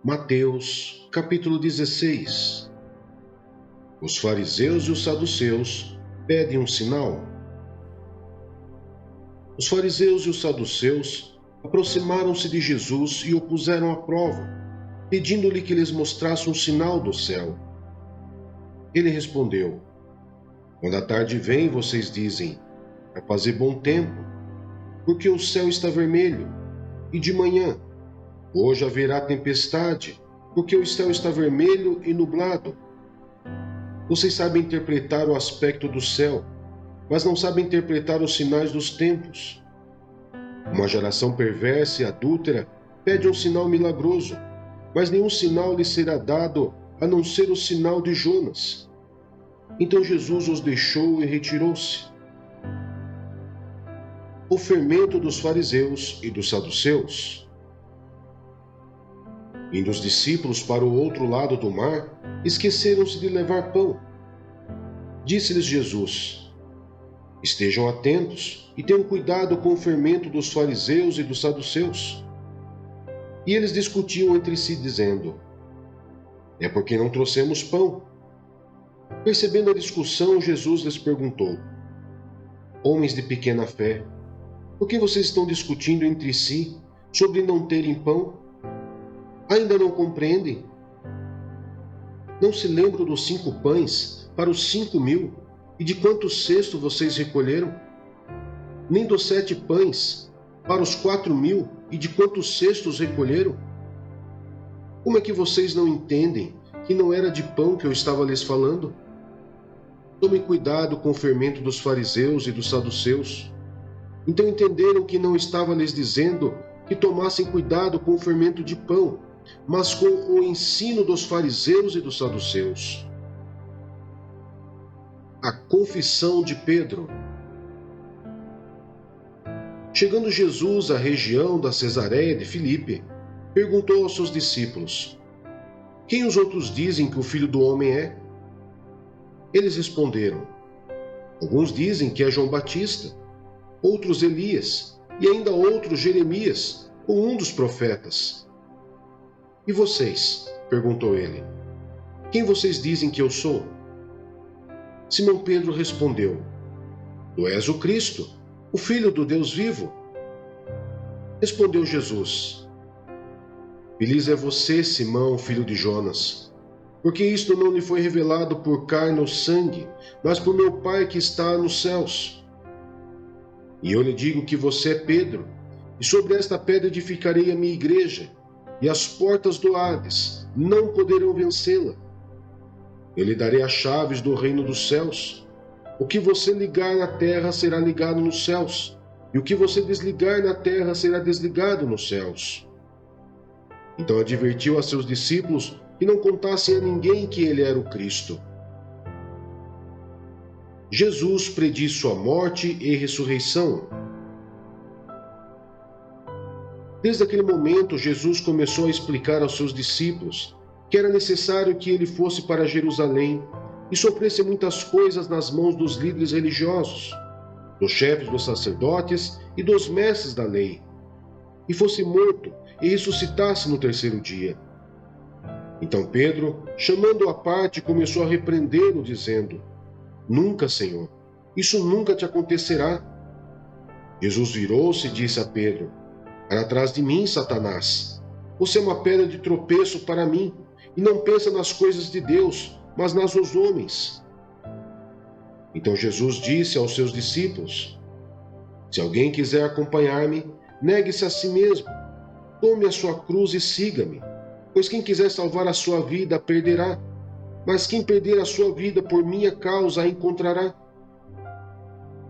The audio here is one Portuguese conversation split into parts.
Mateus, capítulo 16. Os fariseus e os saduceus pedem um sinal. Os fariseus e os saduceus aproximaram-se de Jesus e o puseram à prova, pedindo-lhe que lhes mostrasse um sinal do céu. Ele respondeu: Quando a tarde vem, vocês dizem, vai fazer bom tempo, porque o céu está vermelho, e de manhã, hoje haverá tempestade, porque o céu está vermelho e nublado. Vocês sabem interpretar o aspecto do céu, mas não sabem interpretar os sinais dos tempos. Uma geração perversa e adúltera pede um sinal milagroso, mas nenhum sinal lhe será dado a não ser o sinal de Jonas. Então Jesus os deixou e retirou-se. O fermento dos fariseus e dos saduceus. Indo os discípulos para o outro lado do mar, esqueceram-se de levar pão. Disse-lhes Jesus: Estejam atentos e tenham cuidado com o fermento dos fariseus e dos saduceus. E eles discutiam entre si, dizendo: É porque não trouxemos pão. Percebendo a discussão, Jesus lhes perguntou: Homens de pequena fé, por que vocês estão discutindo entre si sobre não terem pão? Ainda não compreendem? Não se lembram dos 5 pães para os 5.000 e de quantos cestos vocês recolheram? Nem dos 7 pães para os 4.000 e de quantos cestos recolheram? Como é que vocês não entendem que não era de pão que eu estava lhes falando? Tomem cuidado com o fermento dos fariseus e dos saduceus. Então entenderam que não estava lhes dizendo que tomassem cuidado com o fermento de pão, mas com o ensino dos fariseus e dos saduceus. A confissão de Pedro. Chegando Jesus à região da Cesareia de Filipe, perguntou aos seus discípulos: Quem os outros dizem que o Filho do Homem é? Eles responderam: Alguns dizem que é João Batista, outros Elias, e ainda outros Jeremias, ou um dos profetas. E vocês? Perguntou ele. Quem vocês dizem que eu sou? Simão Pedro respondeu: Tu és o Cristo, o Filho do Deus vivo. Respondeu Jesus: Feliz é você, Simão, filho de Jonas, porque isto não lhe foi revelado por carne ou sangue, mas por meu Pai que está nos céus. E eu lhe digo que você é Pedro, e sobre esta pedra edificarei a minha igreja, e as portas do Hades não poderão vencê-la. Eu lhe darei as chaves do reino dos céus. O que você ligar na terra será ligado nos céus, e o que você desligar na terra será desligado nos céus. Então advertiu a seus discípulos que não contassem a ninguém que ele era o Cristo. Jesus prediz sua morte e ressurreição. Desde aquele momento, Jesus começou a explicar aos seus discípulos que era necessário que ele fosse para Jerusalém e sofresse muitas coisas nas mãos dos líderes religiosos, dos chefes dos sacerdotes e dos mestres da lei, e fosse morto e ressuscitasse no 3º dia. Então Pedro, chamando-o à parte, começou a repreendê-lo, dizendo: Nunca, Senhor, isso nunca te acontecerá. Jesus virou-se e disse a Pedro: Para trás de mim, Satanás. Você é uma pedra de tropeço para mim, e não pensa nas coisas de Deus, mas nas dos homens. Então Jesus disse aos seus discípulos: Se alguém quiser acompanhar-me, negue-se a si mesmo, tome a sua cruz e siga-me. Pois quem quiser salvar a sua vida, a perderá, mas quem perder a sua vida por minha causa, a encontrará.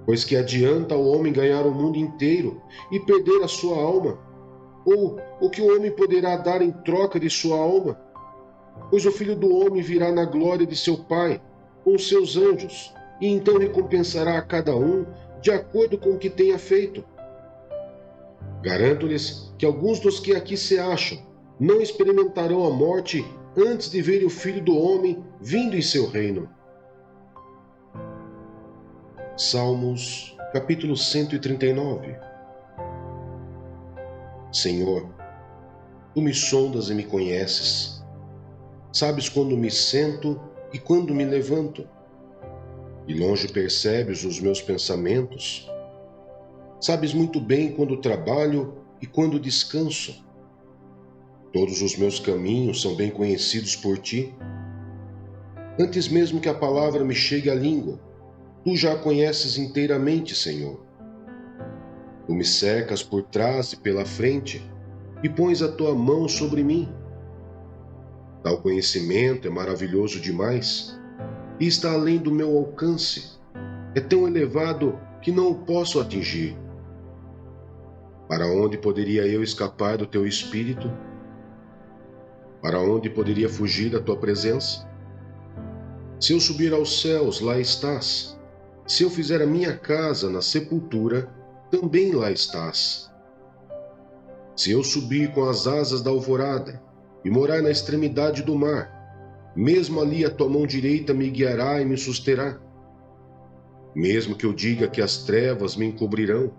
Pois que adianta o homem ganhar o mundo inteiro e perder a sua alma? Ou o que o homem poderá dar em troca de sua alma? Pois o Filho do Homem virá na glória de seu Pai, com os seus anjos, e então recompensará a cada um de acordo com o que tenha feito. Garanto-lhes que alguns dos que aqui se acham não experimentarão a morte antes de verem o Filho do Homem vindo em seu reino. Salmos, capítulo 139. Senhor, Tu me sondas e me conheces. Sabes quando me sento e quando me levanto. De longe percebes os meus pensamentos. Sabes muito bem quando trabalho e quando descanso. Todos os meus caminhos são bem conhecidos por ti. Antes mesmo que a palavra me chegue à língua, tu já a conheces inteiramente, Senhor. Tu me cercas por trás e pela frente e pões a tua mão sobre mim. Tal conhecimento é maravilhoso demais e está além do meu alcance. É tão elevado que não o posso atingir. Para onde poderia eu escapar do teu espírito? Para onde poderia fugir da tua presença? Se eu subir aos céus, lá estás. Se eu fizer a minha casa na sepultura, também lá estás. Se eu subir com as asas da alvorada e morar na extremidade do mar, mesmo ali a tua mão direita me guiará e me susterá. Mesmo que eu diga que as trevas me encobrirão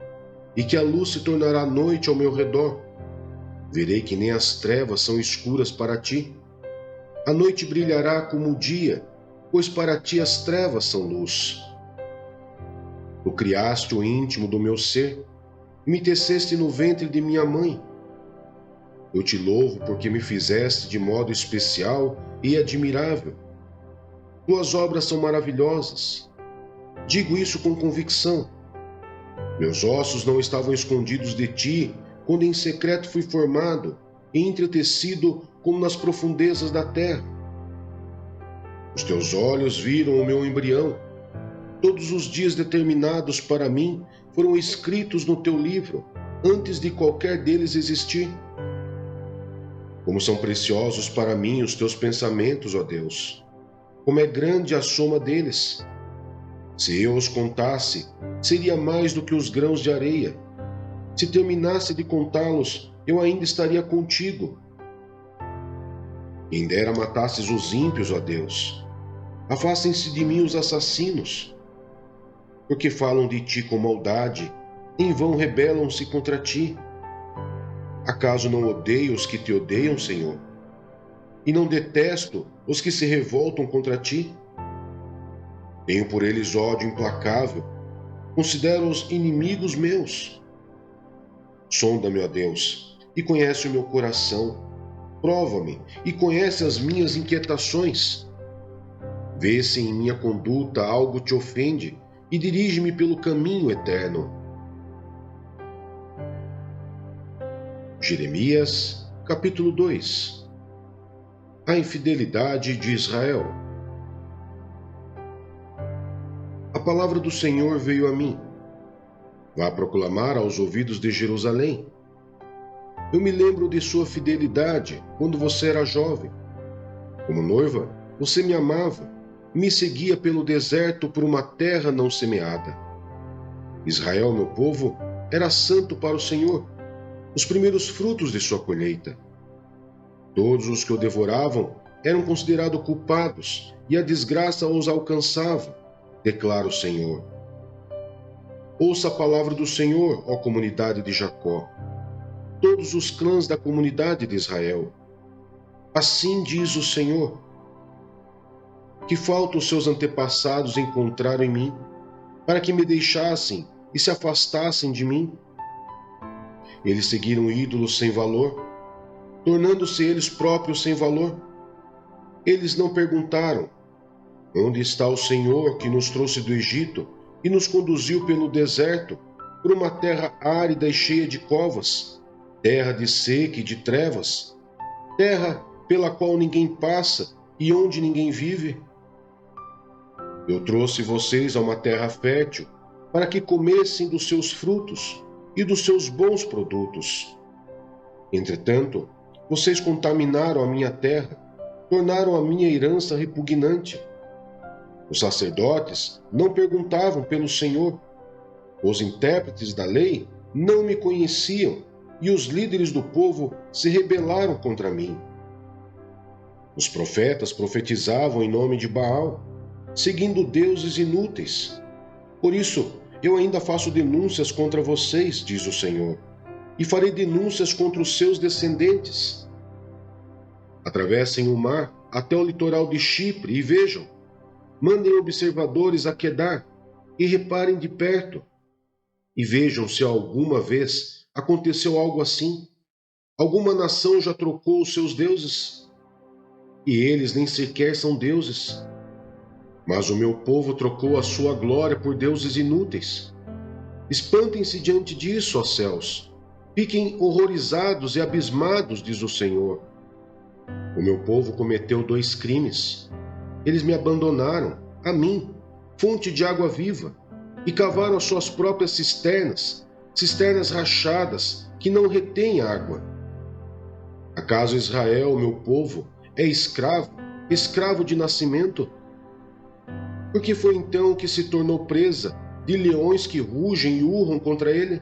e que a luz se tornará noite ao meu redor, verei que nem as trevas são escuras para ti. A noite brilhará como o dia, pois para ti as trevas são luz. Tu criaste o íntimo do meu ser, e me teceste no ventre de minha mãe. Eu te louvo porque me fizeste de modo especial e admirável. Tuas obras são maravilhosas. Digo isso com convicção. Meus ossos não estavam escondidos de ti, quando em secreto fui formado e entretecido como nas profundezas da terra. Os teus olhos viram o meu embrião. Todos os dias determinados para mim foram escritos no teu livro, antes de qualquer deles existir. Como são preciosos para mim os teus pensamentos, ó Deus! Como é grande a soma deles! Se eu os contasse, seria mais do que os grãos de areia. Se terminasse de contá-los, eu ainda estaria contigo. Quem dera matasses os ímpios, ó Deus! Afastem-se de mim os assassinos, porque falam de ti com maldade, em vão rebelam-se contra ti. Acaso não odeio os que te odeiam, Senhor? E não detesto os que se revoltam contra ti? Tenho por eles ódio implacável, considero-os inimigos meus. Sonda-me, ó Deus, e conhece o meu coração. Prova-me e conhece as minhas inquietações. Vê se em minha conduta algo te ofende e dirige-me pelo caminho eterno. Jeremias, capítulo 2. A infidelidade de Israel. A palavra do Senhor veio a mim. Vá proclamar aos ouvidos de Jerusalém. Eu me lembro de sua fidelidade quando você era jovem. Como noiva, você me amava e me seguia pelo deserto por uma terra não semeada. Israel, meu povo, era santo para o Senhor, os primeiros frutos de sua colheita. Todos os que o devoravam eram considerados culpados e a desgraça os alcançava, declara o Senhor. Ouça a palavra do Senhor, ó comunidade de Jacó, todos os clãs da comunidade de Israel. Assim diz o Senhor: que falta os seus antepassados encontraram em mim, para que me deixassem e se afastassem de mim? Eles seguiram ídolos sem valor, tornando-se eles próprios sem valor. Eles não perguntaram: onde está o Senhor que nos trouxe do Egito e nos conduziu pelo deserto, por uma terra árida e cheia de covas, terra de seca e de trevas, terra pela qual ninguém passa e onde ninguém vive? Eu trouxe vocês a uma terra fértil, para que comessem dos seus frutos e dos seus bons produtos. Entretanto, vocês contaminaram a minha terra, tornaram a minha herança repugnante. Os sacerdotes não perguntavam pelo Senhor, os intérpretes da lei não me conheciam, e os líderes do povo se rebelaram contra mim. Os profetas profetizavam em nome de Baal, seguindo deuses inúteis. Por isso, eu ainda faço denúncias contra vocês, diz o Senhor, e farei denúncias contra os seus descendentes. Atravessem o mar até o litoral de Chipre e vejam. Mandem observadores a Quedar e reparem de perto. E vejam se alguma vez aconteceu algo assim. Alguma nação já trocou os seus deuses? E eles nem sequer são deuses. Mas o meu povo trocou a sua glória por deuses inúteis. Espantem-se diante disso, ó céus. Fiquem horrorizados e abismados, diz o Senhor. O meu povo cometeu 2 crimes. Eles me abandonaram, a mim, fonte de água viva, e cavaram as suas próprias cisternas, cisternas rachadas, que não retêm água. Acaso Israel, meu povo, é escravo, escravo de nascimento? Por que foi então que se tornou presa de leões que rugem e urram contra ele?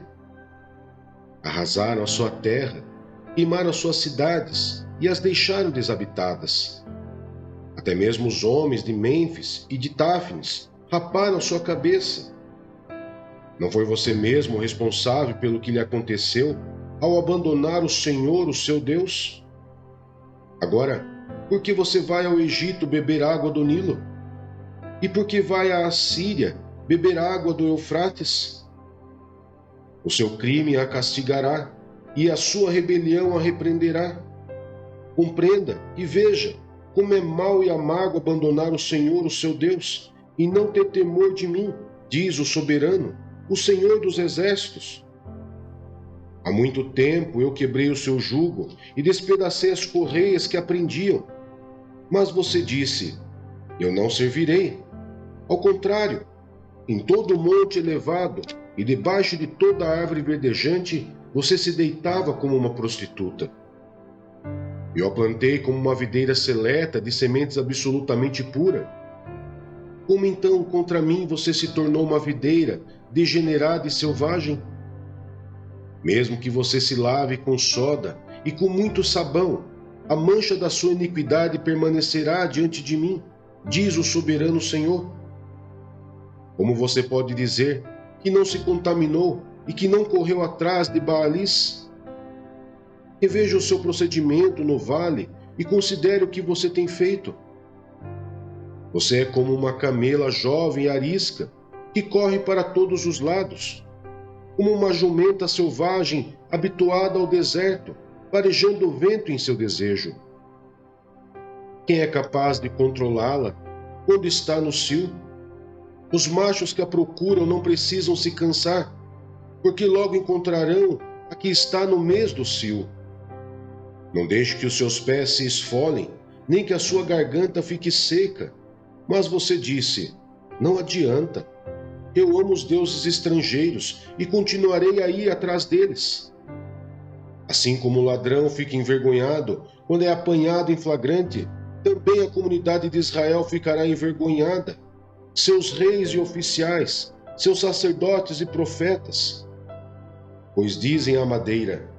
Arrasaram a sua terra, queimaram as suas cidades e as deixaram desabitadas. Até mesmo os homens de Mênfis e de Táfnis raparam sua cabeça. Não foi você mesmo o responsável pelo que lhe aconteceu ao abandonar o Senhor, o seu Deus? Agora, por que você vai ao Egito beber água do Nilo? E por que vai à Assíria beber água do Eufrates? O seu crime a castigará, e a sua rebelião a repreenderá. Compreenda e veja como é mau e amargo abandonar o Senhor, o seu Deus, e não ter temor de mim, diz o soberano, o Senhor dos exércitos. Há muito tempo eu quebrei o seu jugo e despedacei as correias que aprendiam. Mas você disse, eu não servirei. Ao contrário, em todo o monte elevado e debaixo de toda a árvore verdejante, você se deitava como uma prostituta. Eu a plantei como uma videira seleta de sementes absolutamente pura. Como então contra mim você se tornou uma videira degenerada e selvagem? Mesmo que você se lave com soda e com muito sabão, a mancha da sua iniquidade permanecerá diante de mim, diz o soberano Senhor. Como você pode dizer que não se contaminou e que não correu atrás de Baalis? Reveja o seu procedimento no vale e considere o que você tem feito. Você é como uma camela jovem e arisca, que corre para todos os lados, como uma jumenta selvagem habituada ao deserto, farejando o vento em seu desejo. Quem é capaz de controlá-la quando está no cio? Os machos que a procuram não precisam se cansar, porque logo encontrarão a que está no mês do cio. Não deixe que os seus pés se esfolem, nem que a sua garganta fique seca. Mas você disse, não adianta. Eu amo os deuses estrangeiros e continuarei a ir atrás deles. Assim como o ladrão fica envergonhado quando é apanhado em flagrante, também a comunidade de Israel ficará envergonhada. Seus reis e oficiais, seus sacerdotes e profetas. Pois dizem à madeira,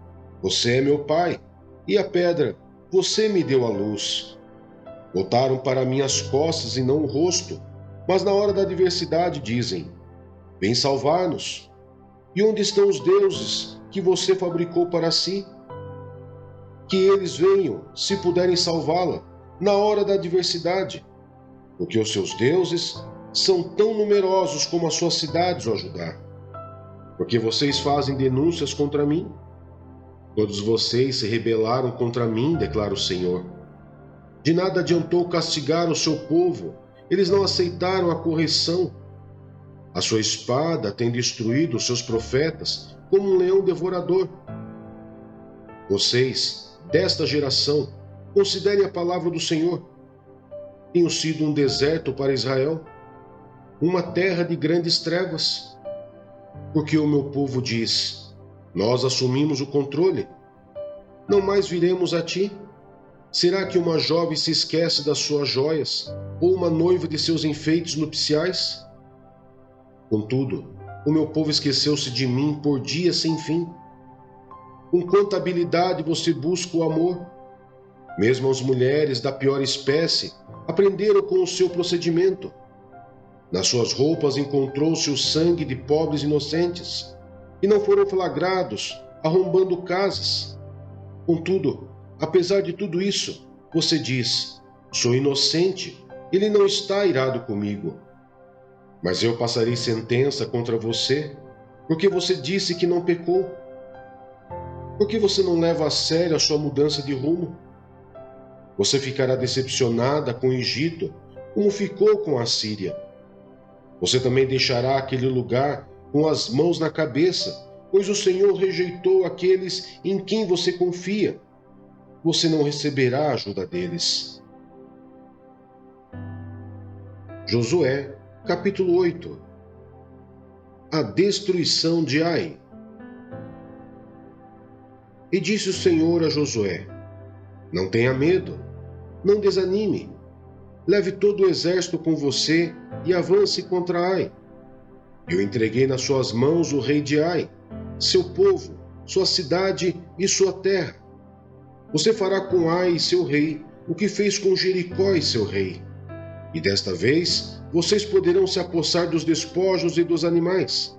você é meu pai, e a pedra, você me deu a luz. Botaram para mim as costas e não o rosto, mas na hora da adversidade dizem, vem salvar-nos. E onde estão os deuses que você fabricou para si? Que eles venham, se puderem salvá-la, na hora da adversidade, porque os seus deuses são tão numerosos como as suas cidades, ó Judá. Porque vocês fazem denúncias contra mim? Todos vocês se rebelaram contra mim, declara o Senhor. De nada adiantou castigar o seu povo, eles não aceitaram a correção. A sua espada tem destruído os seus profetas como um leão devorador. Vocês, desta geração, considerem a palavra do Senhor. Tenho sido um deserto para Israel, uma terra de grandes trevas. Porque o meu povo diz, nós assumimos o controle, não mais viremos a ti. Será que uma jovem se esquece das suas joias, ou uma noiva de seus enfeites nupciais? Contudo, o meu povo esqueceu-se de mim por dias sem fim. Com quanta habilidade você busca o amor? Mesmo as mulheres da pior espécie aprenderam com o seu procedimento. Nas suas roupas encontrou-se o sangue de pobres inocentes, e não foram flagrados arrombando casas. Contudo, apesar de tudo isso, você diz: sou inocente, ele não está irado comigo. Mas eu passarei sentença contra você, porque você disse que não pecou. Por que você não leva a sério a sua mudança de rumo? Você ficará decepcionada com o Egito, como ficou com a Síria. Você também deixará aquele lugar com as mãos na cabeça, pois o Senhor rejeitou aqueles em quem você confia. Você não receberá a ajuda deles. Josué, capítulo 8. A destruição de Ai. E disse o Senhor a Josué: não tenha medo, não desanime. Leve todo o exército com você e avance contra Ai. Eu entreguei nas suas mãos o rei de Ai, seu povo, sua cidade e sua terra. Você fará com Ai e seu rei o que fez com Jericó e seu rei. E desta vez vocês poderão se apossar dos despojos e dos animais.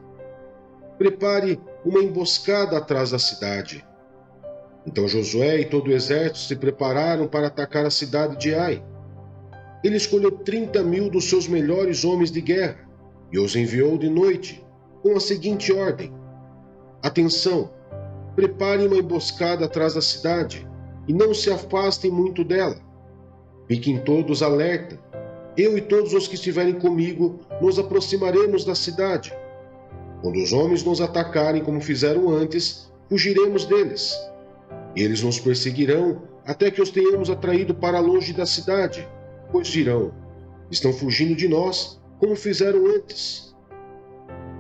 Prepare uma emboscada atrás da cidade. Então Josué e todo o exército se prepararam para atacar a cidade de Ai. Ele escolheu 30.000 dos seus melhores homens de guerra e os enviou de noite, com a seguinte ordem: atenção, preparem uma emboscada atrás da cidade e não se afastem muito dela. Fiquem todos alerta. Eu e todos os que estiverem comigo nos aproximaremos da cidade. Quando os homens nos atacarem como fizeram antes, fugiremos deles. Eles nos perseguirão até que os tenhamos atraído para longe da cidade, pois dirão: estão fugindo de nós, como fizeram antes.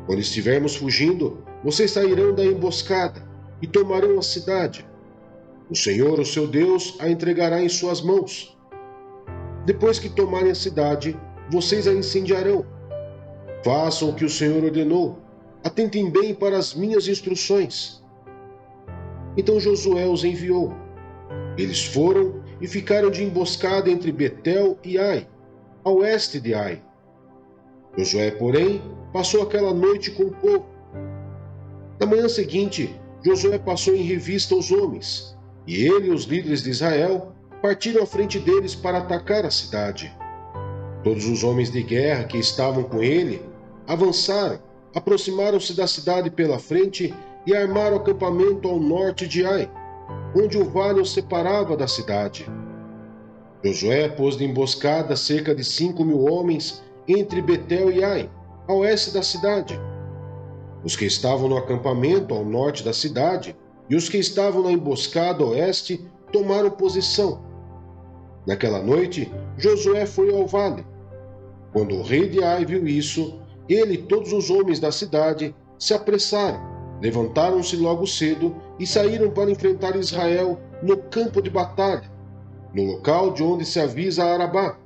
Quando estivermos fugindo, vocês sairão da emboscada e tomarão a cidade. O Senhor, o seu Deus, a entregará em suas mãos. Depois que tomarem a cidade, vocês a incendiarão. Façam o que o Senhor ordenou. Atentem bem para as minhas instruções. Então Josué os enviou. Eles foram e ficaram de emboscada entre Betel e Ai, a oeste de Ai. Josué, porém, passou aquela noite com o povo. Na manhã seguinte, Josué passou em revista os homens, e ele e os líderes de Israel partiram à frente deles para atacar a cidade. Todos os homens de guerra que estavam com ele avançaram, aproximaram-se da cidade pela frente e armaram acampamento ao norte de Ai, onde o vale os separava da cidade. Josué pôs de emboscada cerca de 5.000 homens entre Betel e Ai, a oeste da cidade. Os que estavam no acampamento ao norte da cidade e os que estavam na emboscada oeste tomaram posição. Naquela noite, Josué foi ao vale. Quando o rei de Ai viu isso, ele e todos os homens da cidade se apressaram, levantaram-se logo cedo e saíram para enfrentar Israel no campo de batalha, no local de onde se avisa Arabá.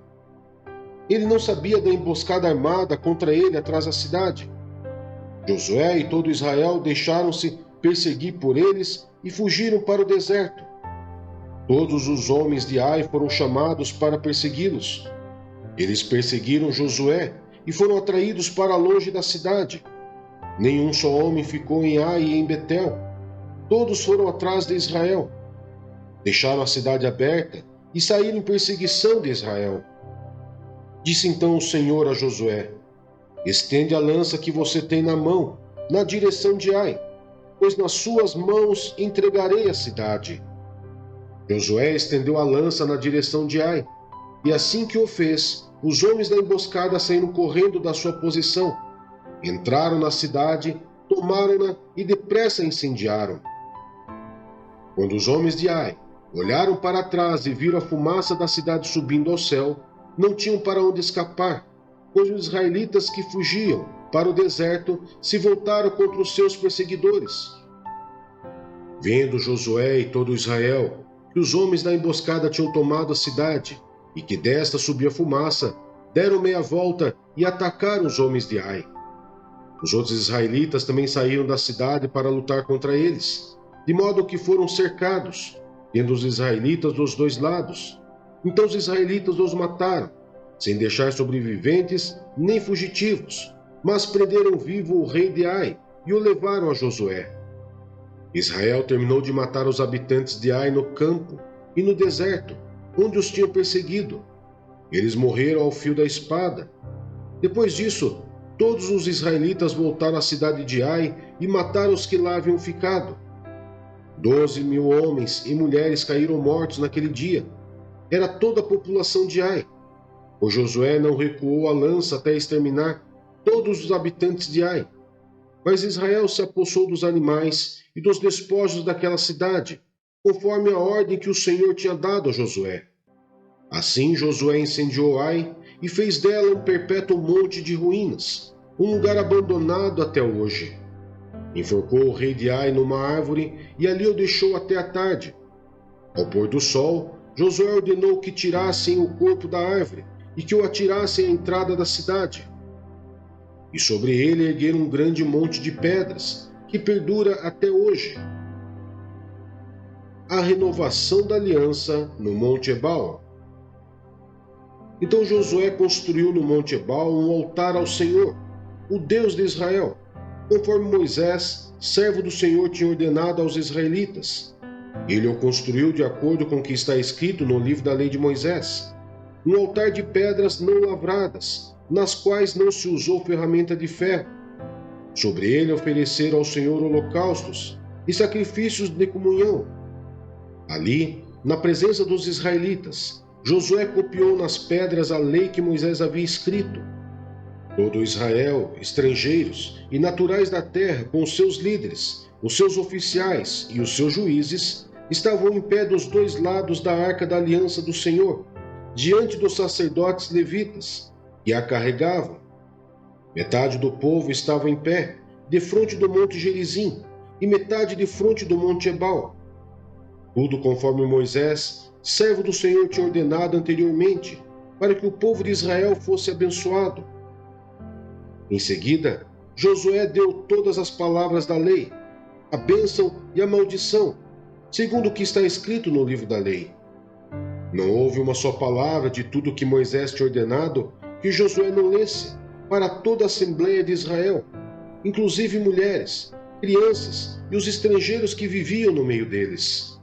Ele não sabia da emboscada armada contra ele atrás da cidade. Josué e todo Israel deixaram-se perseguir por eles e fugiram para o deserto. Todos os homens de Ai foram chamados para persegui-los. Eles perseguiram Josué e foram atraídos para longe da cidade. Nenhum só homem ficou em Ai e em Betel. Todos foram atrás de Israel. Deixaram a cidade aberta e saíram em perseguição de Israel. Disse então o Senhor a Josué: estende a lança que você tem na mão, na direção de Ai, pois nas suas mãos entregarei a cidade. Josué estendeu a lança na direção de Ai, e assim que o fez, os homens da emboscada saíram correndo da sua posição, entraram na cidade, tomaram-na e depressa a incendiaram. Quando os homens de Ai olharam para trás e viram a fumaça da cidade subindo ao céu, não tinham para onde escapar, pois os israelitas que fugiam para o deserto se voltaram contra os seus perseguidores. Vendo Josué e todo Israel que os homens da emboscada tinham tomado a cidade e que desta subia fumaça, deram meia volta e atacaram os homens de Ai. Os outros israelitas também saíram da cidade para lutar contra eles, de modo que foram cercados, tendo os israelitas dos dois lados. Então os israelitas os mataram, sem deixar sobreviventes nem fugitivos, mas prenderam vivo o rei de Ai e o levaram a Josué. Israel terminou de matar os habitantes de Ai no campo e no deserto, onde os tinham perseguido. Eles morreram ao fio da espada. Depois disso, todos os israelitas voltaram à cidade de Ai e mataram os que lá haviam ficado. 12.000 homens e mulheres caíram mortos naquele dia. Era toda a população de Ai. O Josué não recuou a lança até exterminar todos os habitantes de Ai. Mas Israel se apossou dos animais e dos despojos daquela cidade, conforme a ordem que o Senhor tinha dado a Josué. Assim Josué incendiou Ai e fez dela um perpétuo monte de ruínas, um lugar abandonado até hoje. Enforcou o rei de Ai numa árvore e ali o deixou até a tarde. Ao pôr do sol, Josué ordenou que tirassem o corpo da árvore e que o atirassem à entrada da cidade. E sobre ele ergueram um grande monte de pedras, que perdura até hoje. A renovação da aliança no Monte Ebal. Então Josué construiu no Monte Ebal um altar ao Senhor, o Deus de Israel, conforme Moisés, servo do Senhor, tinha ordenado aos israelitas. Ele o construiu de acordo com o que está escrito no livro da lei de Moisés, um altar de pedras não lavradas, nas quais não se usou ferramenta de ferro. Sobre ele ofereceram ao Senhor holocaustos e sacrifícios de comunhão. Ali, na presença dos israelitas, Josué copiou nas pedras a lei que Moisés havia escrito. Todo Israel, estrangeiros e naturais da terra, com os seus líderes, os seus oficiais e os seus juízes, estavam em pé dos dois lados da arca da aliança do Senhor, diante dos sacerdotes levitas, que a carregavam. Metade do povo estava em pé, defronte do monte Gerizim, e metade defronte do monte Ebal. Tudo conforme Moisés, servo do Senhor, tinha ordenado anteriormente, para que o povo de Israel fosse abençoado. Em seguida, Josué deu todas as palavras da lei, a bênção e a maldição, segundo o que está escrito no livro da lei. Não houve uma só palavra de tudo que Moisés tinha ordenado que Josué não lesse para toda a Assembleia de Israel, inclusive mulheres, crianças e os estrangeiros que viviam no meio deles.